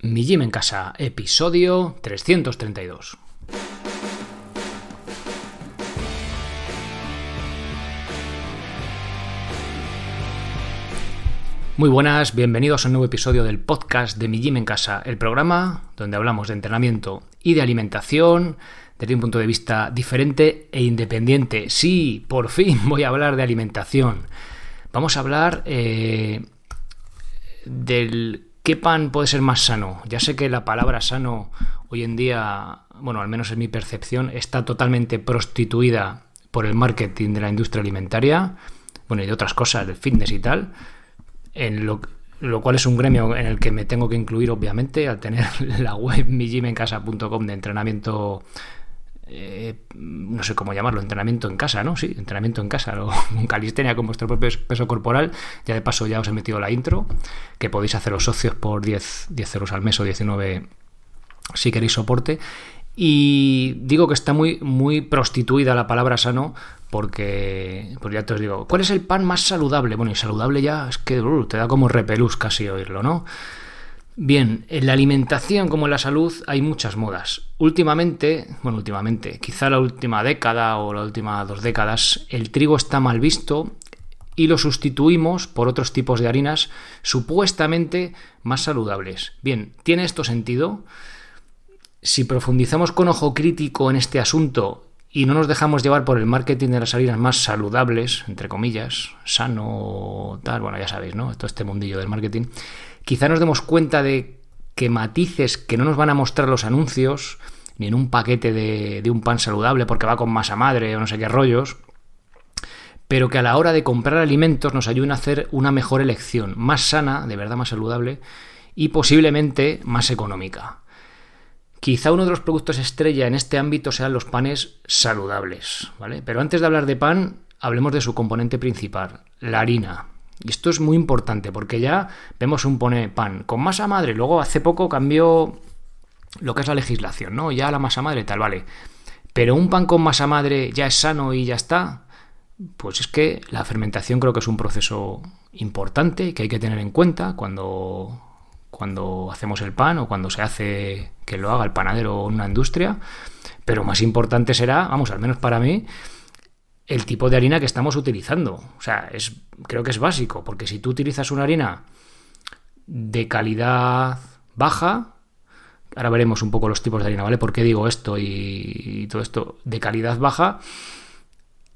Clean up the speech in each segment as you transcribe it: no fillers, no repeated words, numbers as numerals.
Mi Gym en Casa, episodio 332. Muy buenas, bienvenidos a un nuevo episodio del podcast de Mi Gym en Casa, el programa donde hablamos de entrenamiento y de alimentación desde un punto de vista diferente e independiente. Sí, por fin voy a hablar de alimentación. Vamos a hablar del ¿qué pan puede ser más sano? Ya sé que la palabra sano hoy en día, bueno, al menos en mi percepción, está totalmente prostituida por el marketing de la industria alimentaria, bueno, y de otras cosas, del fitness y tal, en lo cual es un gremio en el que me tengo que incluir, obviamente, al tener la web migymencasa.com de entrenamiento, no sé cómo llamarlo, entrenamiento en casa, ¿no? Sí, entrenamiento en casa, con calistenia con vuestro propio peso corporal. Ya de paso ya os he metido la intro, que podéis haceros socios por 10 euros al mes o 19 si queréis soporte. Y digo que está muy prostituida la palabra sano porque, pues ya te os digo, ¿cuál es el pan más saludable? Bueno, y saludable ya es que te da como repelús casi oírlo, ¿no? Bien, en la alimentación como en la salud hay muchas modas. Últimamente, quizá la última década o las últimas 2 décadas, el trigo está mal visto y lo sustituimos por otros tipos de harinas supuestamente más saludables. Bien, ¿tiene esto sentido? Si profundizamos con ojo crítico en este asunto y no nos dejamos llevar por el marketing de las harinas más saludables, entre comillas, sano, tal, bueno, ya sabéis, ¿no? Todo este mundillo del marketing, quizá nos demos cuenta de que matices que no nos van a mostrar los anuncios, ni en un paquete de un pan saludable porque va con masa madre o no sé qué rollos, pero que a la hora de comprar alimentos nos ayuden a hacer una mejor elección, más sana, de verdad más saludable y posiblemente más económica. Quizá uno de los productos estrella en este ámbito sean los panes saludables, ¿vale? Pero antes de hablar de pan, hablemos de su componente principal, la harina. Y esto es muy importante porque ya vemos un pan con masa madre. Luego hace poco cambió lo que es la legislación, ¿no? Ya la masa madre tal, vale. Pero un pan con masa madre ya es sano y ya está. Pues es que la fermentación creo que es un proceso importante que hay que tener en cuenta cuando hacemos el pan o cuando se hace que lo haga el panadero o una industria. Pero más importante será, vamos, al menos para mí, el tipo de harina que estamos utilizando. O sea, creo que es básico, porque si tú utilizas una harina de calidad baja, ahora veremos un poco los tipos de harina, ¿vale? ¿Por qué digo esto y todo esto? De calidad baja,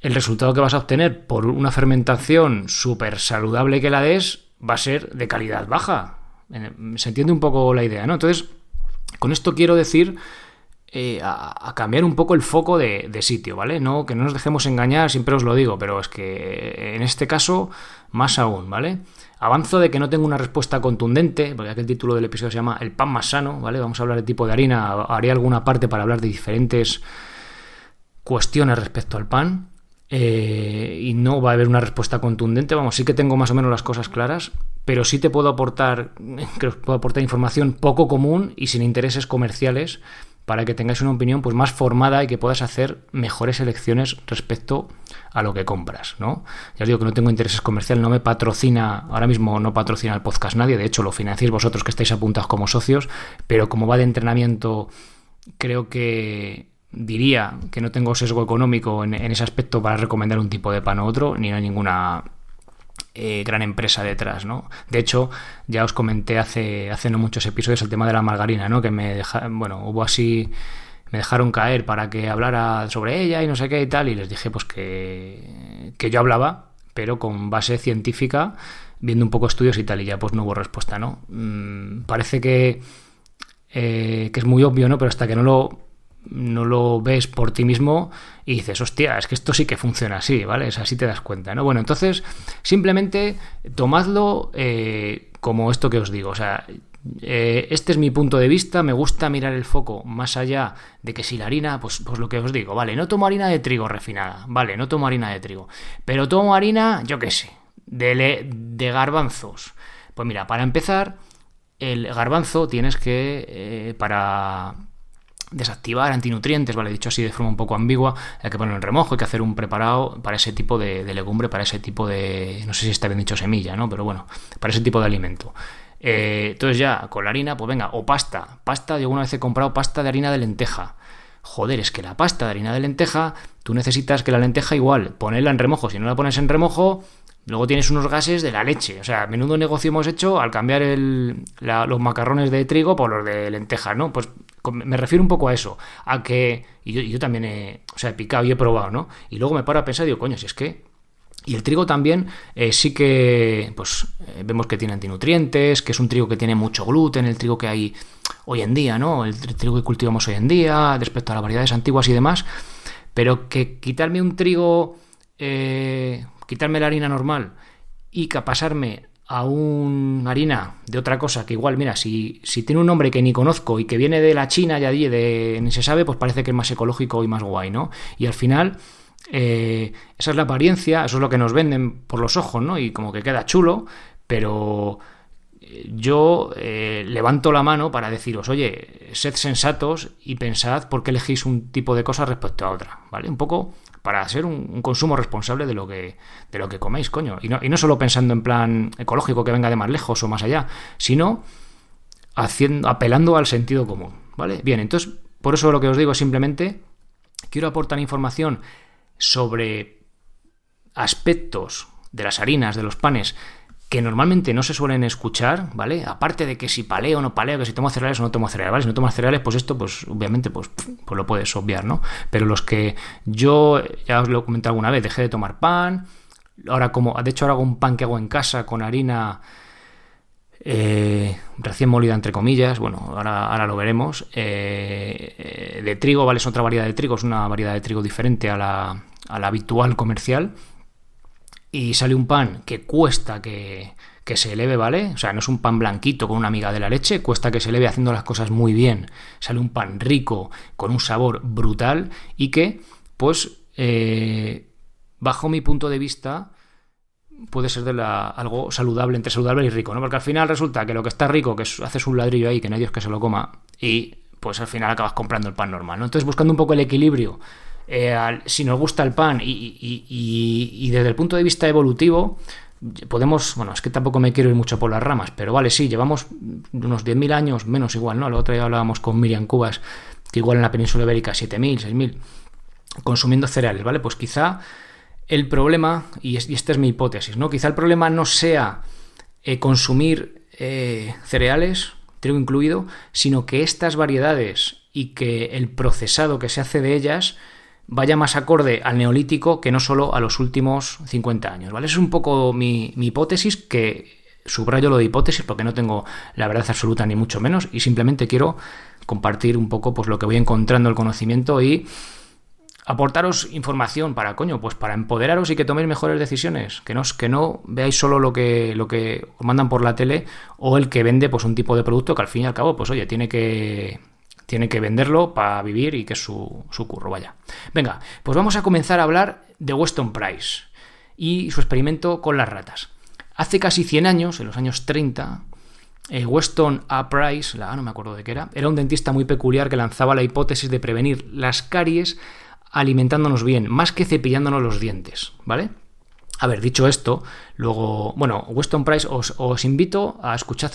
el resultado que vas a obtener por una fermentación súper saludable que la des va a ser de calidad baja. Se entiende un poco la idea, ¿no? Entonces, con esto quiero decir a cambiar un poco el foco de sitio, ¿vale? No, que no nos dejemos engañar, siempre os lo digo, pero es que en este caso más aún, ¿vale? Avanzo de que no tengo una respuesta contundente, porque aquí el título del episodio se llama El pan más sano, ¿vale? Vamos a hablar de tipo de harina, haré alguna parte para hablar de diferentes cuestiones respecto al pan, y no va a haber una respuesta contundente, vamos, sí que tengo más o menos las cosas claras, pero sí te puedo aportar, creo que puedo aportar información poco común y sin intereses comerciales para que tengáis una opinión pues más formada y que puedas hacer mejores elecciones respecto a lo que compras, ¿no? Ya os digo que no tengo intereses comerciales, no me patrocina, ahora mismo no patrocina el podcast nadie, de hecho lo financiáis vosotros que estáis apuntados como socios, pero como va de entrenamiento, creo que diría que no tengo sesgo económico en ese aspecto para recomendar un tipo de pan u otro, ni hay ninguna gran empresa detrás, ¿no? De hecho, ya os comenté hace no muchos episodios el tema de la margarina, ¿no? Que me dejaron caer para que hablara sobre ella y no sé qué y tal, y les dije pues que yo hablaba, pero con base científica, viendo un poco estudios y tal, y ya pues no hubo respuesta, ¿no? Parece que es muy obvio, ¿no? Pero hasta que no lo ves por ti mismo y dices, hostia, es que esto sí que funciona así, ¿vale? Es así, te das cuenta, ¿no? Bueno, entonces, simplemente tomadlo como esto que os digo, o sea, este es mi punto de vista, me gusta mirar el foco más allá de que si la harina, pues lo que os digo, vale, no tomo harina de trigo refinada, vale, no tomo harina de trigo, pero tomo harina, yo qué sé, de garbanzos. Pues mira, para empezar, el garbanzo tienes que, para desactivar antinutrientes, vale, dicho así de forma un poco ambigua, hay que ponerlo en remojo, hay que hacer un preparado para ese tipo de legumbre, para ese tipo de, no sé si está bien dicho semilla, ¿no? Pero bueno, para ese tipo de alimento. Entonces ya, con la harina, pues venga, o pasta. Pasta, yo alguna vez he comprado pasta de harina de lenteja. Joder, es que la pasta de harina de lenteja, tú necesitas que la lenteja igual, ponerla en remojo. Si no la pones en remojo, luego tienes unos gases de la leche. O sea, menudo negocio hemos hecho al cambiar los macarrones de trigo por los de lenteja, ¿no? Pues me refiero un poco a eso. A que... Y yo también he picado y he probado, ¿no? Y luego me paro a pensar y digo, coño, si es que... Y el trigo también sí que pues vemos que tiene antinutrientes, que es un trigo que tiene mucho gluten, el trigo que hay hoy en día, ¿no? El trigo que cultivamos hoy en día, respecto a las variedades antiguas y demás, pero que quitarme un trigo, quitarme la harina normal y que pasarme a una harina de otra cosa, que igual, mira, si tiene un nombre que ni conozco y que viene de la China y allí ni se sabe, pues parece que es más ecológico y más guay, ¿no? Y al final... esa es la apariencia, eso es lo que nos venden por los ojos, ¿no? Y como que queda chulo, pero yo levanto la mano para deciros, oye, sed sensatos y pensad por qué elegís un tipo de cosa respecto a otra, ¿vale? Un poco para hacer un consumo responsable de lo que coméis, coño. Y no solo pensando en plan ecológico que venga de más lejos o más allá, sino apelando al sentido común, ¿vale? Bien, entonces, por eso lo que os digo es simplemente quiero aportar información sobre aspectos de las harinas, de los panes, que normalmente no se suelen escuchar, ¿vale? Aparte de que si paleo o no paleo, que si tomo cereales o no tomo cereales, ¿vale? Si no tomas cereales, pues esto, pues obviamente, pues lo puedes obviar, ¿no? Pero los que yo, ya os lo he comentado alguna vez, dejé de tomar pan, de hecho ahora hago un pan que hago en casa con harina recién molida entre comillas, bueno, ahora lo veremos, de trigo, ¿vale? Es otra variedad de trigo, es una variedad de trigo diferente a la habitual comercial, y sale un pan que cuesta que se eleve, ¿vale? O sea, no es un pan blanquito con una miga de la leche, cuesta que se eleve haciendo las cosas muy bien, sale un pan rico, con un sabor brutal, y que, pues, bajo mi punto de vista, puede ser algo saludable, entre saludable y rico, ¿no? Porque al final resulta que lo que está rico, que haces un ladrillo ahí, que no hay Dios que se lo coma, y pues al final acabas comprando el pan normal, ¿no? Entonces, buscando un poco el equilibrio, si nos gusta el pan y desde el punto de vista evolutivo, podemos, bueno, es que tampoco me quiero ir mucho por las ramas, pero vale, sí, llevamos unos 10.000 años, menos igual, ¿no? El otro día hablábamos con Miriam Cubas, que igual en la península ibérica 7.000, 6.000, consumiendo cereales, ¿vale? Pues quizá el problema, y esta es mi hipótesis, ¿no? Quizá el problema no sea consumir cereales, trigo incluido, sino que estas variedades y que el procesado que se hace de ellas vaya más acorde al neolítico que no solo a los últimos 50 años, ¿vale? Esa es un poco mi hipótesis, que subrayo lo de hipótesis porque no tengo la verdad absoluta ni mucho menos, y simplemente quiero compartir un poco pues lo que voy encontrando, el conocimiento, y aportaros información para, pues para empoderaros y que toméis mejores decisiones, que no veáis solo lo que os mandan por la tele, o el que vende pues un tipo de producto que al fin y al cabo, pues oye, tiene que venderlo para vivir y que es su curro, vaya. Venga, pues vamos a comenzar a hablar de Weston Price y su experimento con las ratas. Hace casi 100 años, en los años 30, Weston A. Price, no me acuerdo de qué era un dentista muy peculiar que lanzaba la hipótesis de prevenir las caries alimentándonos bien, más que cepillándonos los dientes, ¿vale? A ver, dicho esto, luego, bueno, Weston Price, os invito a escuchar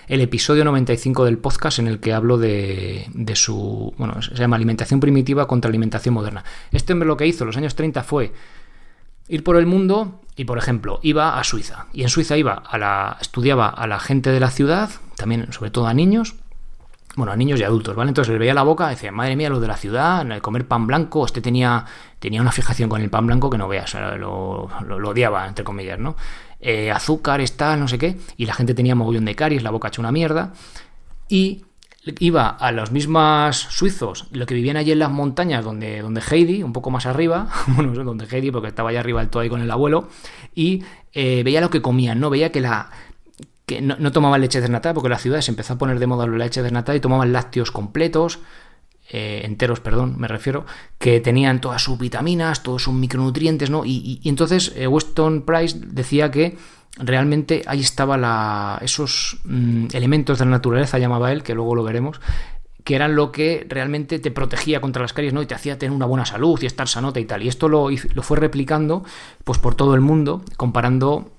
el episodio 95 del podcast en el que hablo de su, bueno, se llama Alimentación primitiva contra alimentación moderna. Este hombre lo que hizo en los años 30 fue ir por el mundo y, por ejemplo, iba a Suiza. Y en Suiza estudiaba a la gente de la ciudad, también sobre todo a niños, bueno, a niños y adultos, ¿vale? Entonces les veía la boca y decía, madre mía, lo de la ciudad, el comer pan blanco, tenía una fijación con el pan blanco que no veas, lo odiaba, entre comillas, ¿no? Azúcar, no sé qué, y la gente tenía mogollón de caries, la boca hecha una mierda, y iba a los mismos suizos, lo que vivían allí en las montañas, donde Heidi, un poco más arriba, bueno, no sé donde Heidi, porque estaba allá arriba del todo ahí con el abuelo, y veía lo que comían, ¿no? Veía que no tomaban leche desnatada, porque en las ciudades se empezó a poner de moda la leche desnatada, y tomaban lácteos completos, enteros, perdón, me refiero, que tenían todas sus vitaminas, todos sus micronutrientes, ¿no? Y entonces Weston Price decía que realmente ahí estaba esos elementos de la naturaleza, llamaba él, que luego lo veremos, que eran lo que realmente te protegía contra las caries, ¿no? Y te hacía tener una buena salud y estar sanota y tal. Y esto lo fue replicando pues por todo el mundo, comparando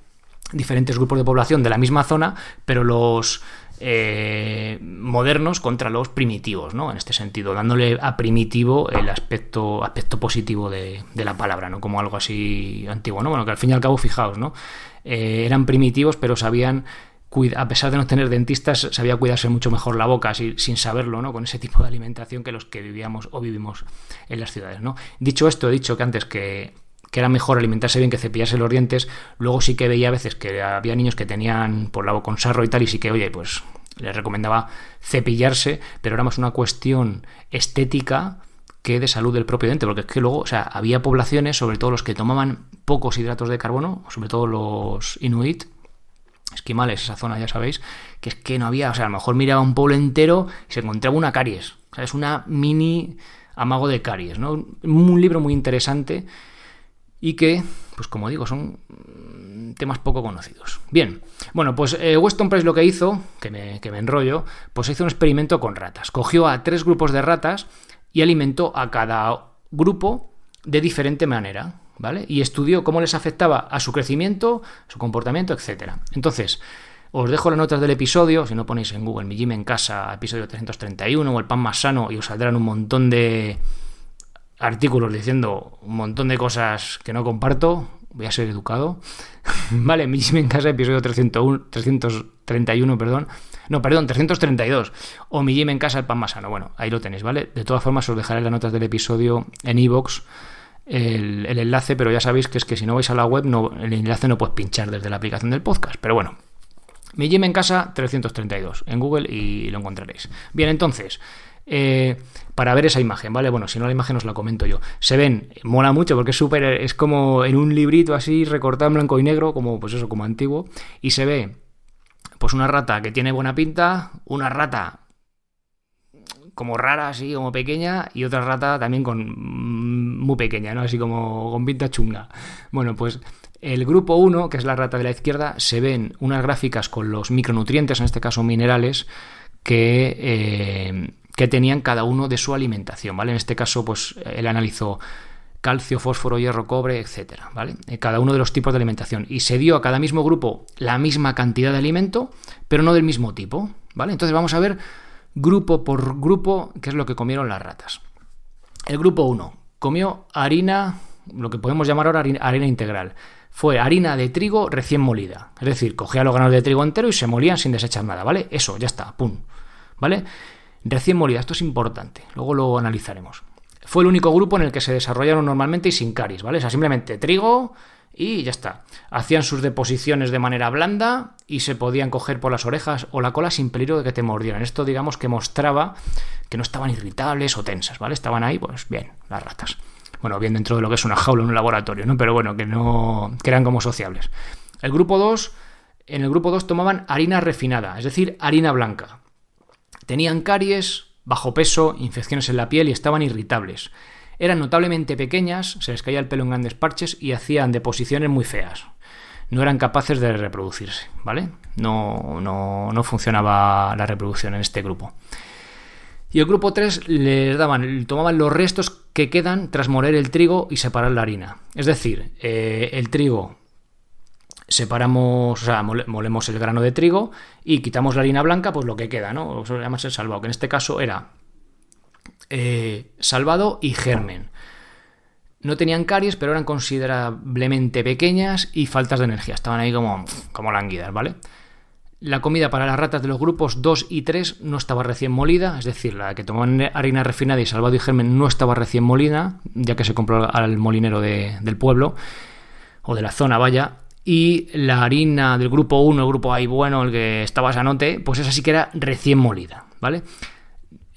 diferentes grupos de población de la misma zona, pero los modernos contra los primitivos, ¿no? En este sentido, dándole a primitivo el aspecto positivo de la palabra, ¿no? Como algo así antiguo, ¿no? Bueno, que al fin y al cabo, fijaos, ¿no? Eran primitivos, pero sabían, a pesar de no tener dentistas, sabía cuidarse mucho mejor la boca, sin saberlo, ¿no? Con ese tipo de alimentación que los que vivíamos o vivimos en las ciudades, ¿no? Dicho esto, he dicho que antes que era mejor alimentarse bien que cepillarse los dientes. Luego sí que veía a veces que había niños que tenían por la boca con sarro y tal, y sí que, oye, pues les recomendaba cepillarse, pero era más una cuestión estética que de salud del propio diente, porque es que luego, o sea, había poblaciones, sobre todo los que tomaban pocos hidratos de carbono, sobre todo los inuit, esquimales, esa zona ya sabéis, que es que no había, o sea, a lo mejor miraba un pueblo entero y se encontraba una caries, o sea, es una mini amago de caries, ¿no? Un libro muy interesante y que, pues como digo, son temas poco conocidos. Bien, bueno, pues Weston Price lo que hizo, que me enrollo, pues hizo un experimento con ratas. Cogió a 3 grupos de ratas y alimentó a cada grupo de diferente manera, ¿vale? Y estudió cómo les afectaba a su crecimiento, su comportamiento, etcétera. Entonces, os dejo las notas del episodio, si no ponéis en Google Mi Gym en Casa, episodio 331 o el pan más sano, y os saldrán un montón de artículos diciendo un montón de cosas que no comparto. Voy a ser educado. Vale, Mi Gym en Casa, episodio 331, perdón. No, perdón, 332. O Mi Gym en Casa, el pan más sano. Bueno, ahí lo tenéis, ¿vale? De todas formas, os dejaré las notas del episodio en iVoox, el enlace, pero ya sabéis que es que si no vais a la web, el enlace no puedes pinchar desde la aplicación del podcast. Pero bueno, Mi Gym en Casa, 332 en Google y lo encontraréis. Bien, entonces, para ver esa imagen, ¿vale? Bueno, si no la imagen os la comento yo. Se ven, mola mucho porque es como en un librito así recortado en blanco y negro, como pues eso, como antiguo, y se ve pues una rata que tiene buena pinta, una rata como rara, así como pequeña, y otra rata también muy pequeña, ¿no? Así como con pinta chunga. Bueno, pues el grupo 1, que es la rata de la izquierda, se ven unas gráficas con los micronutrientes, en este caso minerales, que tenían cada uno de su alimentación, ¿vale? En este caso, pues él analizó calcio, fósforo, hierro, cobre, etcétera, ¿vale? Cada uno de los tipos de alimentación. Y se dio a cada mismo grupo la misma cantidad de alimento, pero no del mismo tipo, ¿vale? Entonces vamos a ver grupo por grupo qué es lo que comieron las ratas. El grupo 1 comió harina, lo que podemos llamar ahora harina integral. Fue harina de trigo recién molida. Es decir, cogía los granos de trigo entero y se molían sin desechar nada, ¿vale? Eso, ya está, pum, ¿vale? Recién molida, esto es importante, luego lo analizaremos. Fue el único grupo en el que se desarrollaron normalmente y sin caries, ¿vale? O sea, simplemente trigo y ya está. Hacían sus deposiciones de manera blanda y se podían coger por las orejas o la cola sin peligro de que te mordieran. Esto, digamos, que mostraba que no estaban irritables o tensas, ¿vale? Estaban ahí, pues bien, las ratas. Bueno, bien dentro de lo que es una jaula en un laboratorio, ¿no? Pero bueno, que eran como sociables. En el grupo 2 tomaban harina refinada, es decir, harina blanca. Tenían caries, bajo peso, infecciones en la piel y estaban irritables. Eran notablemente pequeñas, se les caía el pelo en grandes parches y hacían deposiciones muy feas. No eran capaces de reproducirse, ¿vale? No funcionaba la reproducción en este grupo. Y el grupo 3 tomaban los restos que quedan tras moler el trigo y separar la harina. Es decir, el trigo separamos, o sea, molemos el grano de trigo y quitamos la harina blanca, pues lo que queda, ¿no? Eso se llama el salvado, que en este caso era salvado y germen. No tenían caries, pero eran considerablemente pequeñas y faltas de energía. Estaban ahí como lánguidas, ¿vale? La comida para las ratas de los grupos 2 y 3 no estaba recién molida, es decir, la que tomaban harina refinada y salvado y germen no estaba recién molida, ya que se compró al molinero del pueblo o de la zona, vaya. Y la harina del grupo 1, el grupo A y bueno, el que estaba sanote, pues esa sí que era recién molida, ¿vale?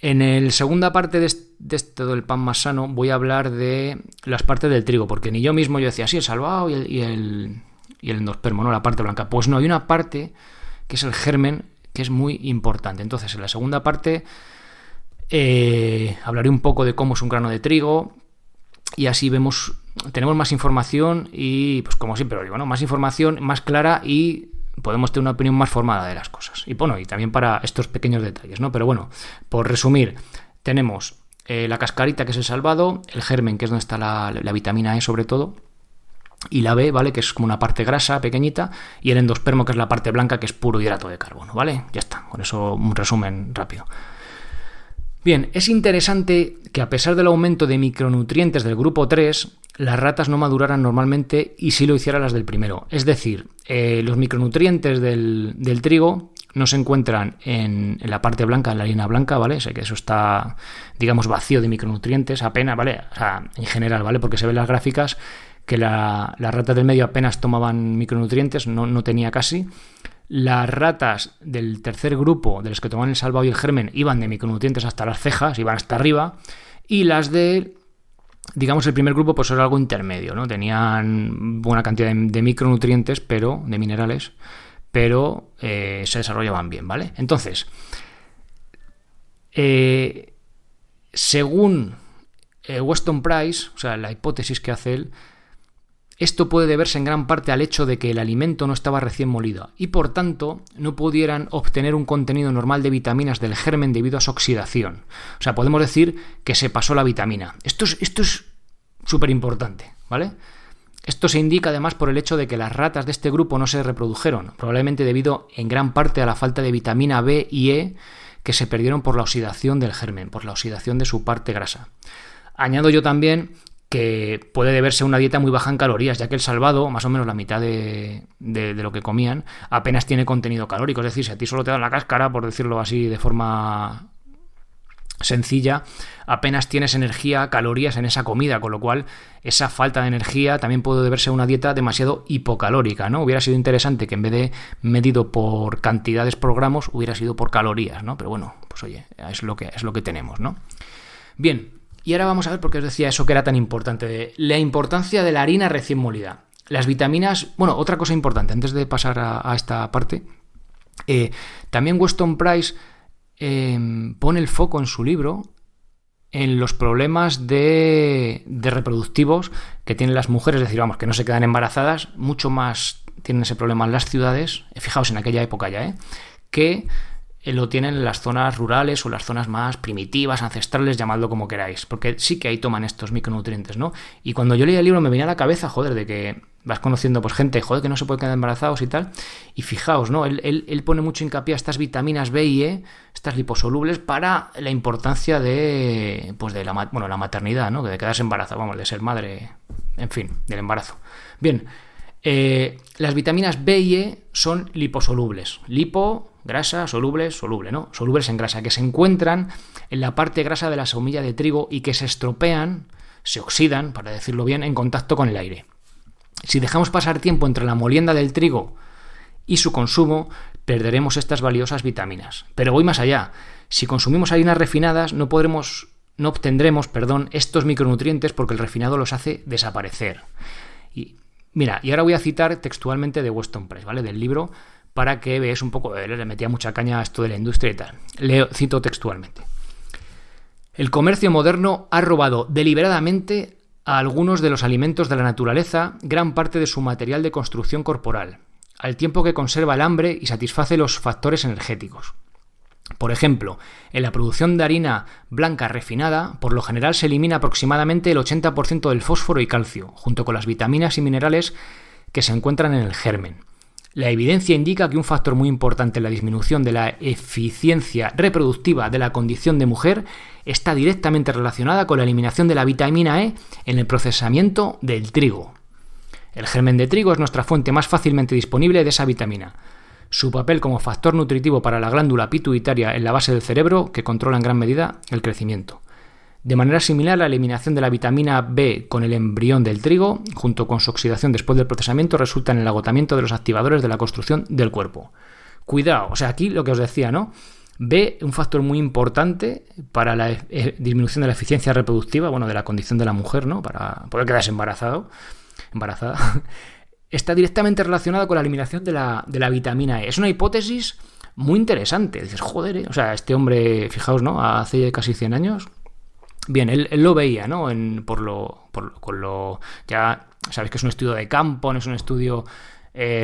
En la segunda parte de esto del pan más sano voy a hablar de las partes del trigo, porque ni yo mismo yo decía, sí, el salvado y el endospermo, ¿no? La parte blanca. Pues no, hay una parte que es el germen, que es muy importante. Entonces, en la segunda parte hablaré un poco de cómo es un grano de trigo y así tenemos más información y, pues como siempre lo digo, ¿no? Más información, más clara y podemos tener una opinión más formada de las cosas. Y bueno, y también para estos pequeños detalles, ¿no? Pero bueno, por resumir, tenemos la cascarita, que es el salvado, el germen, que es donde está la vitamina E sobre todo, y la B, ¿vale? Que es como una parte grasa pequeñita, y el endospermo, que es la parte blanca, que es puro hidrato de carbono, ¿vale? Ya está, con eso un resumen rápido. Bien, es interesante que a pesar del aumento de micronutrientes del grupo 3, las ratas no maduraran normalmente y sí lo hicieran las del primero. Es decir, los micronutrientes del trigo no se encuentran en la parte blanca, en la harina blanca, ¿vale? Sé que eso está, digamos, vacío de micronutrientes, apenas, ¿vale? O sea, en general, ¿vale? Porque se ven las gráficas que las ratas del medio apenas tomaban micronutrientes, no tenía casi. Las ratas del tercer grupo, de los que tomaban el salvado y el germen, iban de micronutrientes hasta las cejas, iban hasta arriba, y las de, digamos, el primer grupo, pues era algo intermedio, ¿no? Tenían buena cantidad de micronutrientes, pero de minerales, pero se desarrollaban bien, ¿vale? Entonces, según Weston Price, o sea, la hipótesis que hace él, esto puede deberse en gran parte al hecho de que el alimento no estaba recién molido y por tanto no pudieran obtener un contenido normal de vitaminas del germen debido a su oxidación. O sea, podemos decir que se pasó la vitamina. Esto es súper importante, ¿vale? Esto se indica además por el hecho de que las ratas de este grupo no se reprodujeron, probablemente debido en gran parte a la falta de vitamina B y E que se perdieron por la oxidación del germen, por la oxidación de su parte grasa. Añado yo también que puede deberse a una dieta muy baja en calorías, ya que el salvado, más o menos la mitad de lo que comían, apenas tiene contenido calórico. Es decir, si a ti solo te dan la cáscara, por decirlo así de forma sencilla, apenas tienes energía, calorías en esa comida, con lo cual esa falta de energía también puede deberse a una dieta demasiado hipocalórica, ¿no? Hubiera sido interesante que en vez de medido por cantidades por gramos, hubiera sido por calorías, ¿no? Pero bueno, pues oye, es lo que tenemos, ¿no? Bien. Y ahora vamos a ver por qué os decía eso que era tan importante, la importancia de la harina recién molida. Las vitaminas, bueno, otra cosa importante, antes de pasar a esta parte, también Weston Price pone el foco en su libro en los problemas de reproductivos que tienen las mujeres, es decir, vamos, que no se quedan embarazadas, mucho más tienen ese problema en las ciudades, fijaos en aquella época ya, que lo tienen en las zonas rurales o las zonas más primitivas, ancestrales, llamadlo como queráis, porque sí que ahí toman estos micronutrientes, ¿no? Y cuando yo leía el libro me venía a la cabeza, joder, de que vas conociendo pues gente, joder, que no se puede quedar embarazados y tal, y fijaos, ¿no? Él pone mucho hincapié a estas vitaminas B y E, estas liposolubles, para la importancia de, pues de la maternidad, ¿no? De quedarse embarazada, vamos, de ser madre, en fin, del embarazo. Bien, las vitaminas B y E son liposolubles, grasa, soluble, ¿no? Solubles en grasa, que se encuentran en la parte grasa de la semilla de trigo y que se estropean, se oxidan, para decirlo bien, en contacto con el aire. Si dejamos pasar tiempo entre la molienda del trigo y su consumo, perderemos estas valiosas vitaminas. Pero voy más allá. Si consumimos harinas refinadas, no obtendremos estos micronutrientes porque el refinado los hace desaparecer. Y ahora voy a citar textualmente de Weston Price, ¿vale? Del libro, para que veáis un poco, le metía mucha caña a esto de la industria y tal. Cito textualmente. El comercio moderno ha robado deliberadamente a algunos de los alimentos de la naturaleza gran parte de su material de construcción corporal, al tiempo que conserva el hambre y satisface los factores energéticos. Por ejemplo, en la producción de harina blanca refinada, por lo general se elimina aproximadamente el 80% del fósforo y calcio, junto con las vitaminas y minerales que se encuentran en el germen. La evidencia indica que un factor muy importante en la disminución de la eficiencia reproductiva de la condición de mujer está directamente relacionada con la eliminación de la vitamina E en el procesamiento del trigo. El germen de trigo es nuestra fuente más fácilmente disponible de esa vitamina. Su papel como factor nutritivo para la glándula pituitaria en la base del cerebro, que controla en gran medida el crecimiento. De manera similar, la eliminación de la vitamina B con el embrión del trigo, junto con su oxidación después del procesamiento, resulta en el agotamiento de los activadores de la construcción del cuerpo. Cuidado, o sea, aquí lo que os decía, ¿no? B, un factor muy importante para la disminución de la eficiencia reproductiva, de la condición de la mujer, ¿no? Para poder quedarse embarazada, está directamente relacionado con la eliminación de la vitamina E. Es una hipótesis muy interesante. Dices, joder, o sea, este hombre, fijaos, ¿no? Hace casi 100 años... Bien, él lo veía, ¿no? Ya sabéis que es un estudio de campo, no es un estudio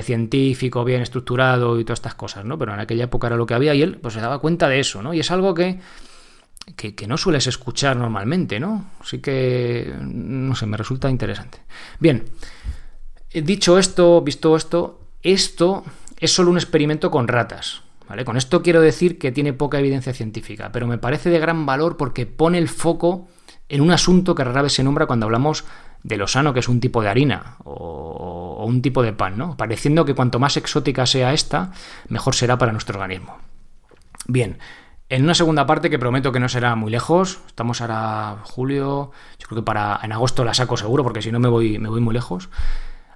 científico, bien estructurado y todas estas cosas, ¿no? Pero en aquella época era lo que había y él pues se daba cuenta de eso, ¿no? Y es algo que no sueles escuchar normalmente, ¿no? Así que, no sé, me resulta interesante. Bien, Dicho esto, visto esto es solo un experimento con ratas. ¿Vale? Con esto quiero decir que tiene poca evidencia científica, pero me parece de gran valor porque pone el foco en un asunto que rara vez se nombra cuando hablamos de lo sano, que es un tipo de harina o un tipo de pan, ¿no? Pareciendo que cuanto más exótica sea esta, mejor será para nuestro organismo. Bien, en una segunda parte que prometo que no será muy lejos, estamos ahora julio, yo creo que en agosto la saco seguro porque si no me voy muy lejos.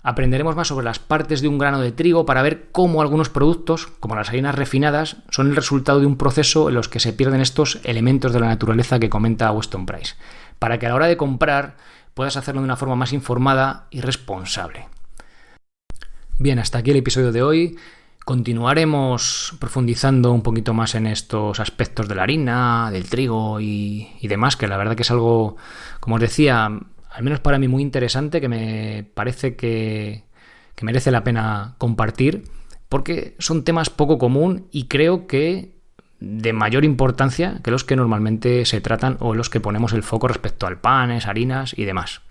Aprenderemos más sobre las partes de un grano de trigo para ver cómo algunos productos, como las harinas refinadas, son el resultado de un proceso en los que se pierden estos elementos de la naturaleza que comenta Weston Price, para que a la hora de comprar puedas hacerlo de una forma más informada y responsable. Bien, hasta aquí el episodio de hoy. Continuaremos profundizando un poquito más en estos aspectos de la harina, del trigo y demás, que la verdad que es algo, como os decía, al menos para mí muy interesante, que me parece que merece la pena compartir, porque son temas poco común y creo que de mayor importancia que los que normalmente se tratan o los que ponemos el foco respecto al panes, harinas y demás.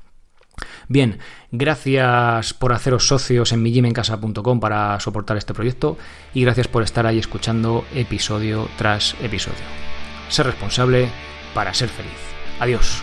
Bien, gracias por haceros socios en migymencasa.com para soportar este proyecto y gracias por estar ahí escuchando episodio tras episodio. Ser responsable para ser feliz. Adiós.